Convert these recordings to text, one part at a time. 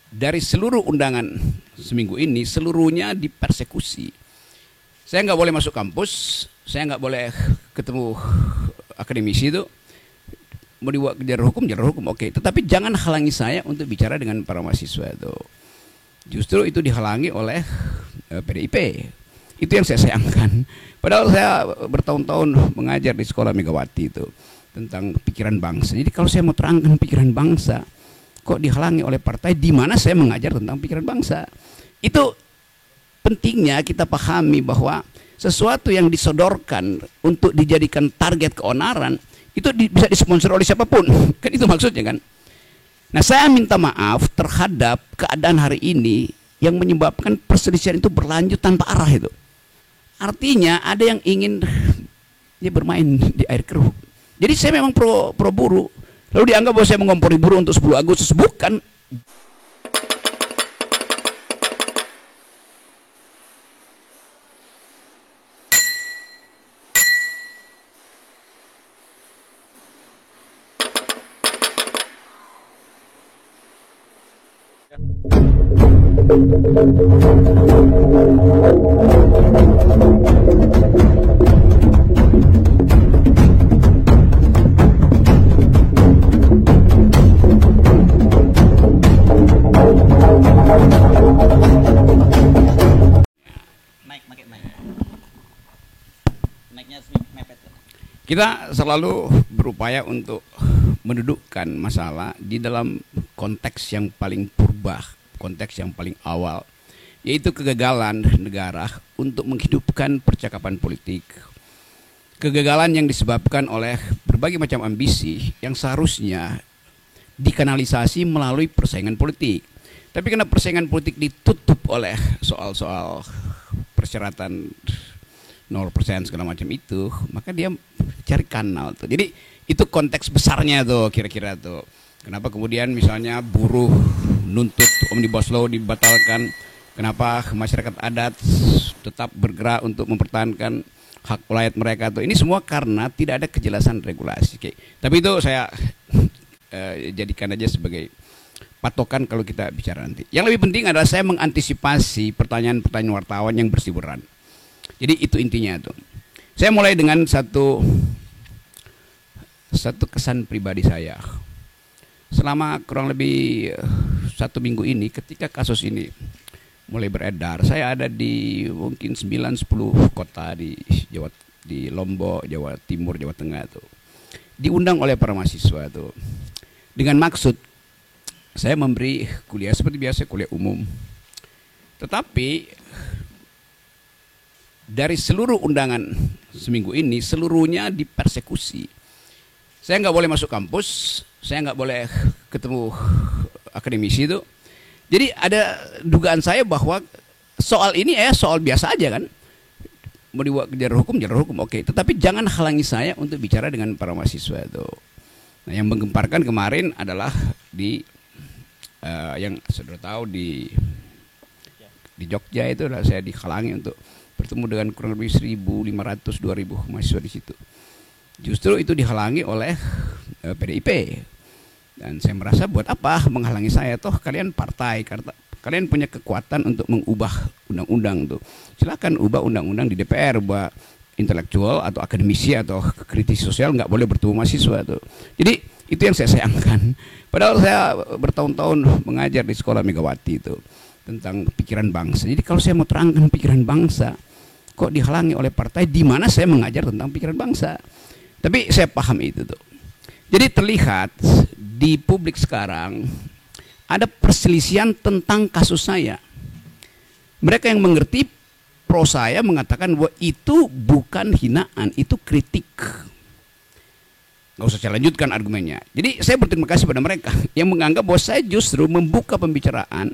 Dari seluruh undangan seminggu ini, seluruhnya dipersekusi. Saya nggak boleh masuk kampus, saya nggak boleh ketemu akademisi itu. Mau dibuat jalur hukum, oke. Tetapi jangan halangi saya untuk bicara dengan para mahasiswa itu. Justru itu dihalangi oleh PDIP. Itu yang saya sayangkan. Padahal saya bertahun-tahun mengajar di sekolah Megawati itu tentang pikiran bangsa. Jadi kalau saya mau terangkan pikiran bangsa, kok dihalangi oleh partai di mana saya mengajar tentang pikiran bangsa. Itu pentingnya kita pahami bahwa sesuatu yang disodorkan untuk dijadikan target keonaran itu bisa disponsor oleh siapapun. Kan itu maksudnya kan. Nah, saya minta maaf terhadap keadaan hari ini yang menyebabkan perselisihan itu berlanjut tanpa arah itu. Artinya ada yang ingin dia bermain di air keruh. Jadi saya memang pro buruh. Lalu dianggap bahwa saya mengompori buruh untuk 10 Agustus. Bukan. Kita selalu berupaya untuk mendudukkan masalah di dalam konteks yang paling purba, konteks yang paling awal, yaitu kegagalan negara untuk menghidupkan percakapan politik. Kegagalan yang disebabkan oleh berbagai macam ambisi yang seharusnya dikanalisasi melalui persaingan politik. Tapi karena persaingan politik ditutup oleh soal-soal persyaratan 0% segala macam itu, maka dia cari kanal tuh. Jadi itu konteks besarnya tuh kira-kira tuh. Kenapa kemudian misalnya buruh nuntut Omnibus Law dibatalkan? Kenapa masyarakat adat tetap bergerak untuk mempertahankan hak rakyat mereka tuh? Ini semua karena tidak ada kejelasan regulasi. Oke. Tapi itu saya jadikan aja sebagai patokan kalau kita bicara nanti. Yang lebih penting adalah saya mengantisipasi pertanyaan-pertanyaan wartawan yang berseliweran. Jadi itu intinya tuh. Saya mulai dengan satu kesan pribadi saya. Selama kurang lebih 1 minggu ini, ketika kasus ini mulai beredar, saya ada di mungkin 9-10 kota di Lombok, Jawa Timur, Jawa Tengah tuh. Diundang oleh para mahasiswa tuh. Dengan maksud saya memberi kuliah seperti biasa, kuliah umum. Tetapi dari seluruh undangan seminggu ini, seluruhnya dipersekusi. Saya nggak boleh masuk kampus, saya nggak boleh ketemu akademisi itu. Jadi ada dugaan saya bahwa soal ini soal biasa aja kan. Mau dibuat jalur hukum, oke. Tetapi jangan halangi saya untuk bicara dengan para mahasiswa itu. Nah, yang menggemparkan kemarin adalah di yang sudah tahu di Jogja itu lah, saya dihalangi untuk bertemu dengan kurang lebih 1.500-2.000 mahasiswa di situ. Justru itu dihalangi oleh PDIP. Dan saya merasa buat apa menghalangi saya? Toh kalian partai, kalian punya kekuatan untuk mengubah undang-undang tuh. Silakan ubah undang-undang di DPR, buat intelektual atau akademisi atau kritis sosial nggak boleh bertemu mahasiswa tuh. Jadi itu yang saya sayangkan. Padahal saya bertahun-tahun mengajar di sekolah Megawati itu tentang pikiran bangsa. Jadi kalau saya mau terangkan pikiran bangsa, kok dihalangi oleh partai di mana saya mengajar tentang pikiran bangsa. Tapi saya paham itu tuh. Jadi terlihat di publik sekarang ada perselisihan tentang kasus saya. Mereka yang mengerti pro saya mengatakan bahwa itu bukan hinaan, itu kritik. Nggak usah saya lanjutkan argumennya. Jadi saya berterima kasih pada mereka yang menganggap bahwa saya justru membuka pembicaraan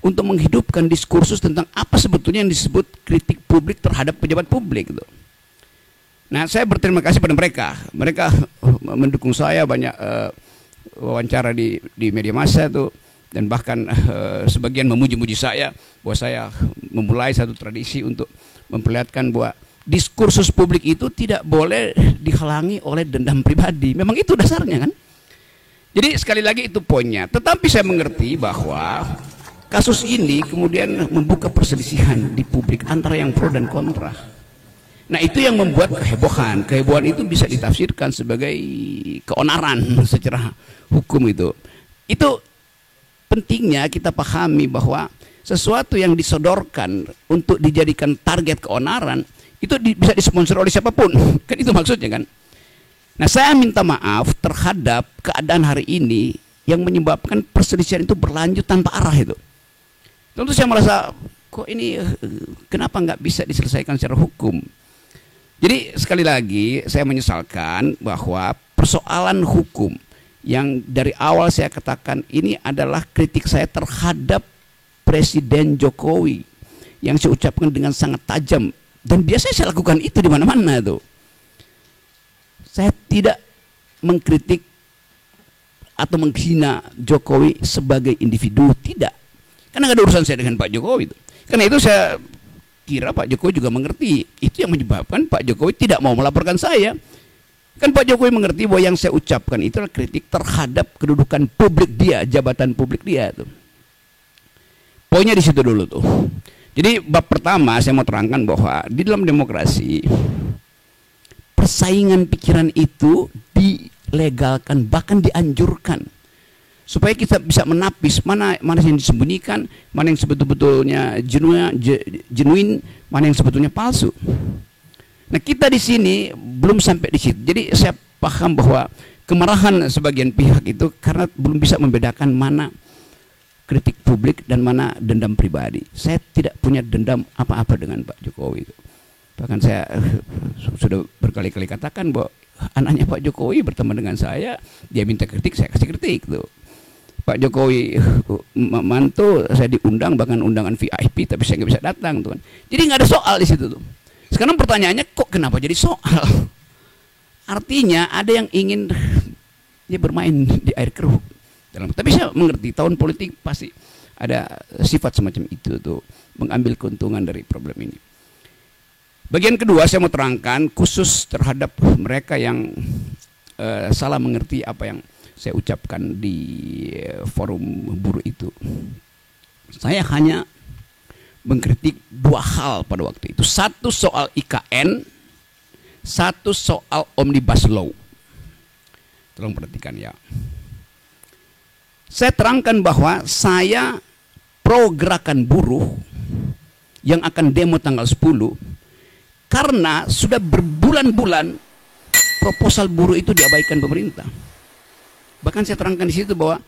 untuk menghidupkan diskursus tentang apa sebetulnya yang disebut kritik publik terhadap pejabat publik gitu. Nah, saya berterima kasih pada mereka. Mereka mendukung saya, banyak wawancara di media massa itu, dan bahkan sebagian memuji-muji saya bahwa saya memulai satu tradisi untuk memperlihatkan bahwa diskursus publik itu tidak boleh dihalangi oleh dendam pribadi. Memang itu dasarnya kan. Jadi sekali lagi itu poinnya. Tetapi saya mengerti bahwa kasus ini kemudian membuka perselisihan di publik antara yang pro dan kontra. Nah itu yang membuat kehebohan. Kehebohan itu bisa ditafsirkan sebagai keonaran secara hukum itu. Itu pentingnya kita pahami bahwa sesuatu yang disodorkan untuk dijadikan target keonaran itu bisa disponsor oleh siapapun. Kan itu maksudnya kan. Nah saya minta maaf terhadap keadaan hari ini yang menyebabkan perselisihan itu berlanjut tanpa arah itu. Tentu saya merasa kok ini kenapa nggak bisa diselesaikan secara hukum. Jadi sekali lagi saya menyesalkan bahwa persoalan hukum yang dari awal saya katakan ini adalah kritik saya terhadap Presiden Jokowi yang saya ucapkan dengan sangat tajam dan biasanya saya lakukan itu di mana-mana tuh. Saya tidak mengkritik atau menghina Jokowi sebagai individu, tidak. Karena nggak ada urusan saya dengan Pak Jokowi itu. Karena itu saya kira Pak Jokowi juga mengerti. Itu yang menyebabkan Pak Jokowi tidak mau melaporkan saya. Kan Pak Jokowi mengerti bahwa yang saya ucapkan itu adalah kritik terhadap kedudukan publik dia, jabatan publik dia tuh. Poinnya di situ dulu tuh. Jadi bab pertama saya mau terangkan bahwa di dalam demokrasi persaingan pikiran itu dilegalkan, bahkan dianjurkan supaya kita bisa menapis mana yang disembunyikan, mana yang sebetulnya genuine, mana yang sebetulnya palsu. Nah kita di sini belum sampai di situ. Jadi saya paham bahwa kemarahan sebagian pihak itu karena belum bisa membedakan mana kritik publik dan mana dendam pribadi. Saya tidak punya dendam apa-apa dengan Pak Jokowi itu. Bahkan saya sudah berkali-kali katakan bahwa anaknya Pak Jokowi berteman dengan saya, dia minta kritik, saya kasih kritik tuh. Pak Jokowi mantu saya diundang, bahkan undangan VIP, tapi saya nggak bisa datang tuh kan. Jadi nggak ada soal di situ tuh. Sekarang pertanyaannya kok kenapa jadi soal? Artinya ada yang ingin dia bermain di air keruh. Tapi saya mengerti tahun politik pasti ada sifat semacam itu tuh, mengambil keuntungan dari problem ini. Bagian kedua saya mau terangkan khusus terhadap mereka yang salah mengerti apa yang saya ucapkan di forum buruh itu. Saya hanya mengkritik dua hal pada waktu itu. Satu soal IKN, satu soal Omnibus Law. Tolong perhatikan ya. Saya terangkan bahwa saya pro gerakan buruh yang akan demo tanggal 10 karena sudah berbulan-bulan proposal buruh itu diabaikan pemerintah. Bahkan saya terangkan di situ bahwa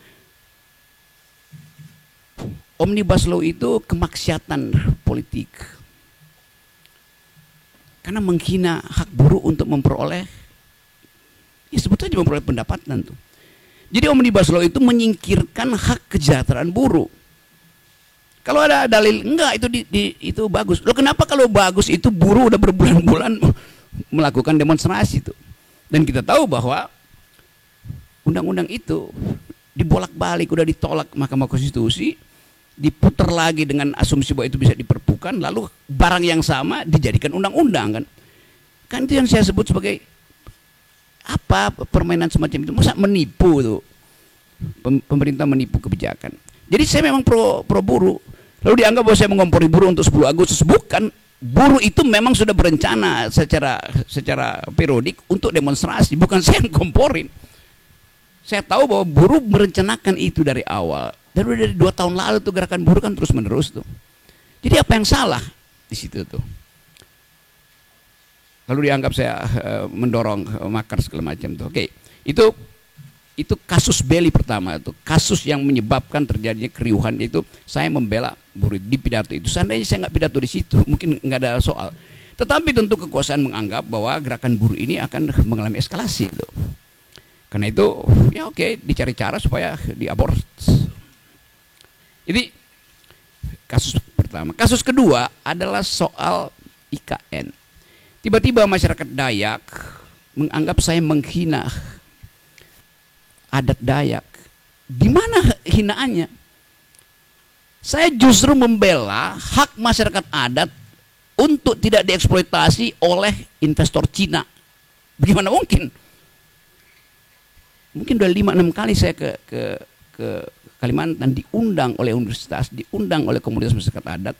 Omnibus Law itu kemaksiatan politik. Karena menghina hak buruh untuk memperoleh, ya sebetulnya memperoleh pendapatan tuh. Jadi Omnibus Law itu menyingkirkan hak kesejahteraan buruh. Kalau ada dalil enggak itu bagus. Loh kenapa kalau bagus itu buruh udah berbulan-bulan melakukan demonstrasi itu. Dan kita tahu bahwa undang-undang itu dibolak-balik, udah ditolak Mahkamah Konstitusi, diputar lagi dengan asumsi bahwa itu bisa diperpukan, lalu barang yang sama dijadikan undang-undang kan. Kan itu yang saya sebut sebagai apa permainan semacam itu. Masa menipu tuh, pemerintah menipu kebijakan. Jadi saya memang pro buruh. Lalu dianggap bahwa saya mengompori buruh untuk 10 Agustus. Bukan, buruh itu memang sudah berencana secara periodik untuk demonstrasi. Bukan saya yang komporin. Saya tahu bahwa buruh merencanakan itu dari awal. Dari 2 tahun lalu tuh gerakan buruh kan terus menerus tuh. Jadi apa yang salah di situ tuh? Lalu dianggap saya mendorong makar segala macam tuh. Oke, itu kasus belli pertama itu, kasus yang menyebabkan terjadinya keriuhan itu. Saya membela buruh di pidato itu. Seandainya saya nggak pidato di situ, mungkin nggak ada soal. Tetapi tentu kekuasaan menganggap bahwa gerakan buruh ini akan mengalami eskalasi itu. Karena itu, ya oke, dicari cara supaya diabort. Jadi kasus pertama. Kasus kedua adalah soal IKN. Tiba-tiba masyarakat Dayak menganggap saya menghina adat Dayak. Di mana hinaannya? Saya justru membela hak masyarakat adat untuk tidak dieksploitasi oleh investor Cina. Bagaimana mungkin? mungkin udah 5-6 kali saya ke Kalimantan, diundang oleh universitas, diundang oleh komunitas masyarakat adat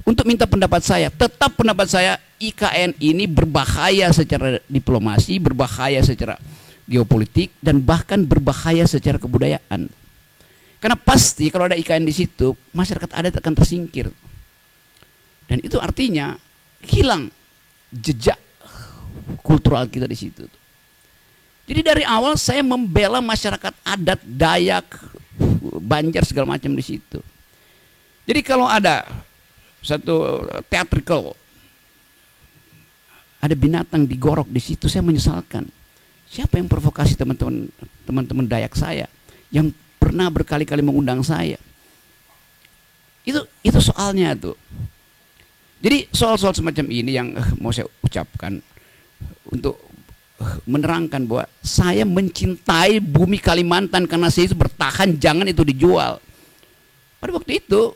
untuk minta pendapat saya. Tetap pendapat saya, IKN ini berbahaya secara diplomasi, berbahaya secara geopolitik, dan bahkan berbahaya secara kebudayaan. Karena pasti kalau ada IKN di situ, masyarakat adat akan tersingkir. Dan itu artinya hilang jejak kultural kita di situ. Jadi dari awal saya membela masyarakat adat, Dayak, Banjar, segala macam di situ. Jadi kalau ada satu theatrical, ada binatang digorok di situ, saya menyesalkan. Siapa yang provokasi teman-teman Dayak saya yang pernah berkali-kali mengundang saya? Itu soalnya tuh. Jadi soal-soal semacam ini yang mau saya ucapkan untuk menerangkan bahwa saya mencintai bumi Kalimantan karena saya itu bertahan, jangan itu dijual. Pada waktu itu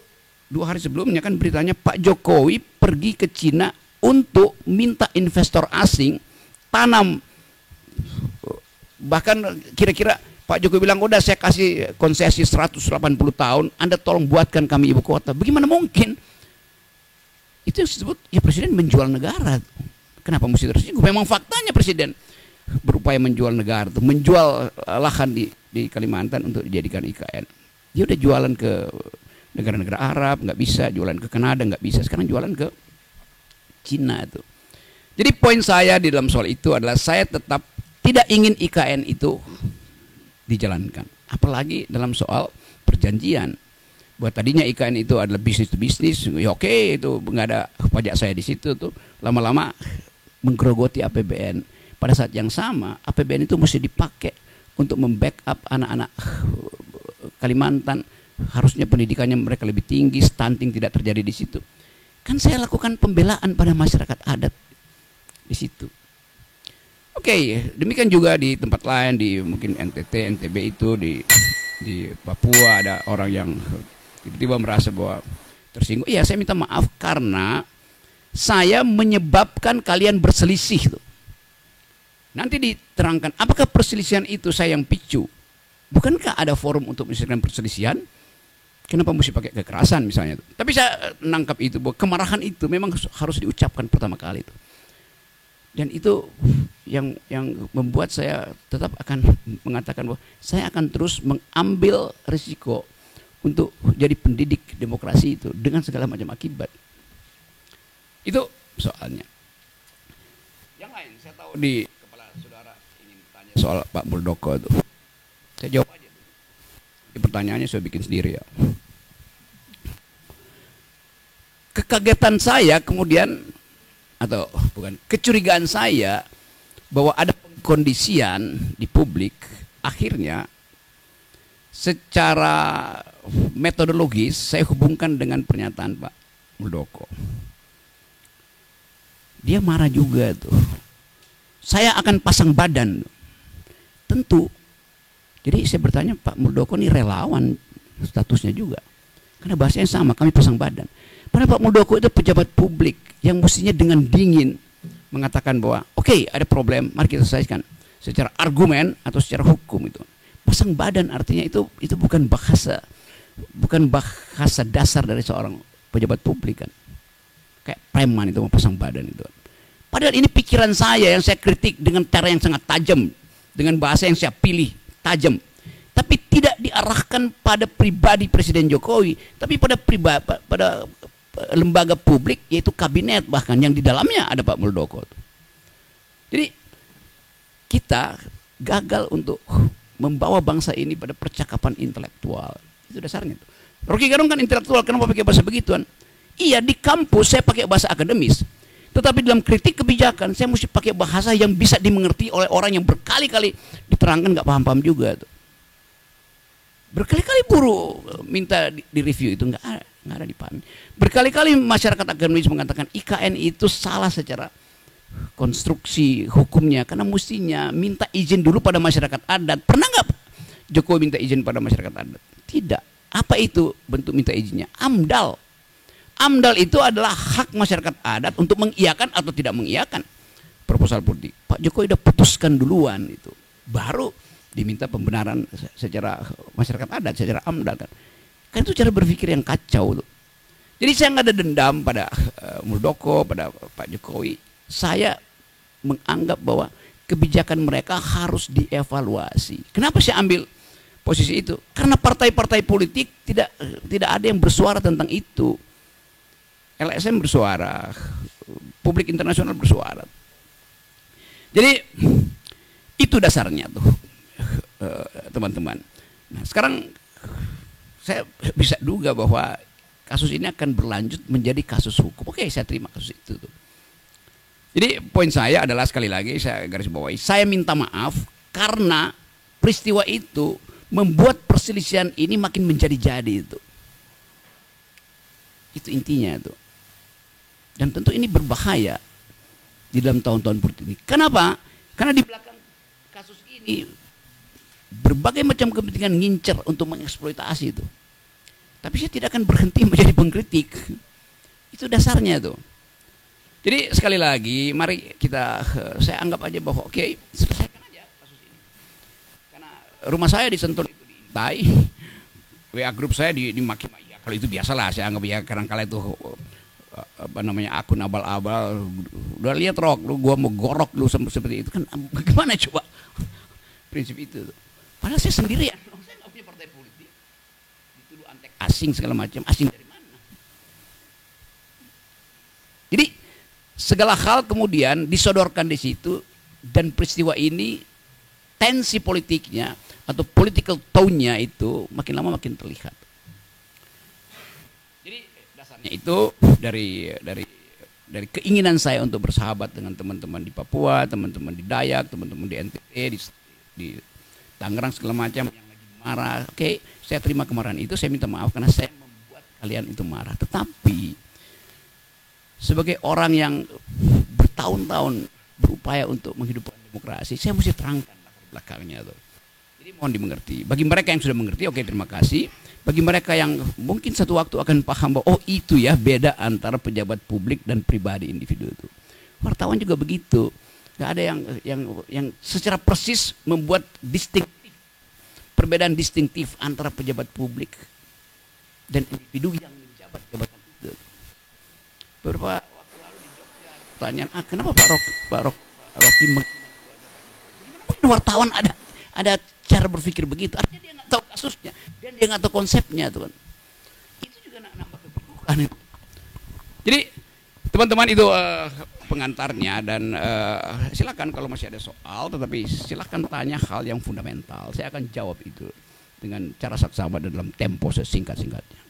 2 hari sebelumnya kan beritanya Pak Jokowi pergi ke Cina untuk minta investor asing tanam. Bahkan kira-kira Pak Jokowi bilang, udah saya kasih konsesi 180 tahun, Anda tolong buatkan kami ibu kota. Bagaimana mungkin? Itu yang disebut ya presiden menjual negara. Kenapa mesti tersinggung? Memang faktanya presiden berupaya menjual negara, menjual lahan di Kalimantan untuk dijadikan IKN. Dia udah jualan ke negara-negara Arab, nggak bisa, jualan ke Kanada nggak bisa, sekarang jualan ke Cina itu. Jadi poin saya di dalam soal itu adalah saya tetap tidak ingin IKN itu dijalankan, apalagi dalam soal perjanjian. Buat tadinya IKN itu adalah bisnis to bisnis, ya oke, itu nggak ada pajak saya di situ tuh, lama-lama menggerogoti APBN. Pada saat yang sama, APBN itu mesti dipakai untuk membackup anak-anak Kalimantan. Harusnya pendidikannya mereka lebih tinggi, stunting tidak terjadi di situ. Kan saya lakukan pembelaan pada masyarakat adat di situ. Oke, demikian juga di tempat lain, di mungkin NTT, NTB itu, di Papua ada orang yang tiba-tiba merasa bahwa tersinggung. Iya, saya minta maaf karena saya menyebabkan kalian berselisih tuh. Nanti diterangkan apakah perselisihan itu saya yang picu. Bukankah ada forum untuk menyelesaikan perselisihan? Kenapa mesti pakai kekerasan misalnya? Tapi saya nangkap itu bahwa kemarahan itu memang harus diucapkan pertama kali itu. Dan itu yang membuat saya tetap akan mengatakan bahwa saya akan terus mengambil risiko untuk jadi pendidik demokrasi itu dengan segala macam akibat. Itu soalnya. Yang lain saya tahu di kepala saudara ingin tanya soal Pak Muldoko itu. Saya jawab aja. Ini pertanyaannya saya bikin sendiri ya. Kekagetan saya kemudian, atau bukan, kecurigaan saya bahwa ada pengkondisian di publik, akhirnya secara metodologis saya hubungkan dengan pernyataan Pak Muldoko. Dia marah juga tuh. Saya akan pasang badan. Tentu. Jadi saya bertanya, Pak Muldoko ini relawan statusnya juga. Karena bahasanya sama, kami pasang badan. Padahal Pak Muldoko itu pejabat publik yang mestinya dengan dingin mengatakan bahwa oke, ada problem, mari kita selesaikan secara argumen atau secara hukum itu. Pasang badan artinya itu bukan bahasa dasar dari seorang pejabat publik kan. Kayak preman itu mau pasang badan itu. Padahal ini pikiran saya yang saya kritik dengan cara yang sangat tajam, dengan bahasa yang saya pilih tajam. Tapi tidak diarahkan pada pribadi Presiden Jokowi, tapi pada lembaga publik, yaitu kabinet bahkan yang di dalamnya ada Pak Muldoko. Jadi kita gagal untuk membawa bangsa ini pada percakapan intelektual. Itu dasarnya. Rocky Gerung kan intelektual, kenapa pakai bahasa begituan? Iya, di kampus saya pakai bahasa akademis. Tetapi dalam kritik kebijakan saya mesti pakai bahasa yang bisa dimengerti oleh orang yang berkali-kali diterangkan nggak paham-paham juga tuh. Berkali-kali buruh minta di review itu nggak ada dipahami. Berkali-kali masyarakat akademis mengatakan IKN itu salah secara konstruksi hukumnya karena mestinya minta izin dulu pada masyarakat adat. Pernah nggak Jokowi minta izin pada masyarakat adat? Tidak. Apa itu bentuk minta izinnya? AMDAL. AMDAL itu adalah hak masyarakat adat untuk mengiyakan atau tidak mengiyakan proposal politik. Pak Jokowi udah putuskan duluan itu. Baru diminta pembenaran secara masyarakat adat, secara AMDAL kan. Kan itu cara berpikir yang kacau tuh. Jadi saya nggak ada dendam pada Muldoko, pada Pak Jokowi. Saya menganggap bahwa kebijakan mereka harus dievaluasi. Kenapa saya ambil posisi itu? Karena partai-partai politik tidak ada yang bersuara tentang itu. LSM bersuara, publik internasional bersuara. Jadi itu dasarnya tuh, teman-teman. Nah, sekarang saya bisa duga bahwa kasus ini akan berlanjut menjadi kasus hukum. Oke, saya terima kasus itu tuh. Jadi poin saya adalah, sekali lagi saya garis bawahi, saya minta maaf karena peristiwa itu membuat perselisihan ini makin menjadi-jadi itu. Itu intinya itu. Dan tentu ini berbahaya di dalam tahun-tahun politik ini. Kenapa? Karena di belakang kasus ini berbagai macam kepentingan ngincer untuk mengeksploitasi itu. Tapi saya tidak akan berhenti menjadi pengkritik. Itu dasarnya tuh. Jadi sekali lagi, mari kita, saya anggap aja bahwa oke, selesaikan aja kasus ini. Karena rumah saya di Sentul itu diintai, WA grup saya dimaki-maki. Ya, kalau itu biasalah, saya anggap ya, kadang-kala itu apa namanya, akun abal-abal. Udah lihat Rok, lu gua mau gorok lu seperti itu kan, bagaimana coba prinsip itu tuh. Padahal saya sendirian, saya nggak punya partai politik. Dituduh antek asing segala macam, asing dari mana? Jadi segala hal kemudian disodorkan di situ, dan peristiwa ini tensi politiknya atau political tone-nya itu makin lama makin terlihat. Jadi dasarnya itu dari keinginan saya untuk bersahabat dengan teman-teman di Papua, teman-teman di Dayak, teman-teman di NTT, di Tangerang segala macam yang lagi marah. Oke, saya terima kemarahan itu, saya minta maaf karena saya membuat kalian itu marah. Tetapi sebagai orang yang bertahun-tahun berupaya untuk menghidupkan demokrasi, saya mesti terangkan latar belakangnya tuh. Jadi mohon dimengerti. Bagi mereka yang sudah mengerti, oke, terima kasih. Bagi mereka yang mungkin satu waktu akan paham bahwa oh itu ya beda antara pejabat publik dan pribadi individu itu. Wartawan juga begitu. Gak ada yang secara persis membuat perbedaan distintif antara pejabat publik dan individu yang menjabat jabatan itu. Beberapa waktu lalu di Jogja pertanyaan, kenapa Pak Rocky wartawan ada cara berpikir begitu? Artinya dia nggak tahu kasusnya dan dia nggak tahu konsepnya, tuh kan. Itu juga nambah keburukan. Jadi teman-teman itu pengantarnya, dan silakan kalau masih ada soal, tetapi silakan tanya hal yang fundamental. Saya akan jawab itu dengan cara saksama dalam tempo sesingkat-singkatnya.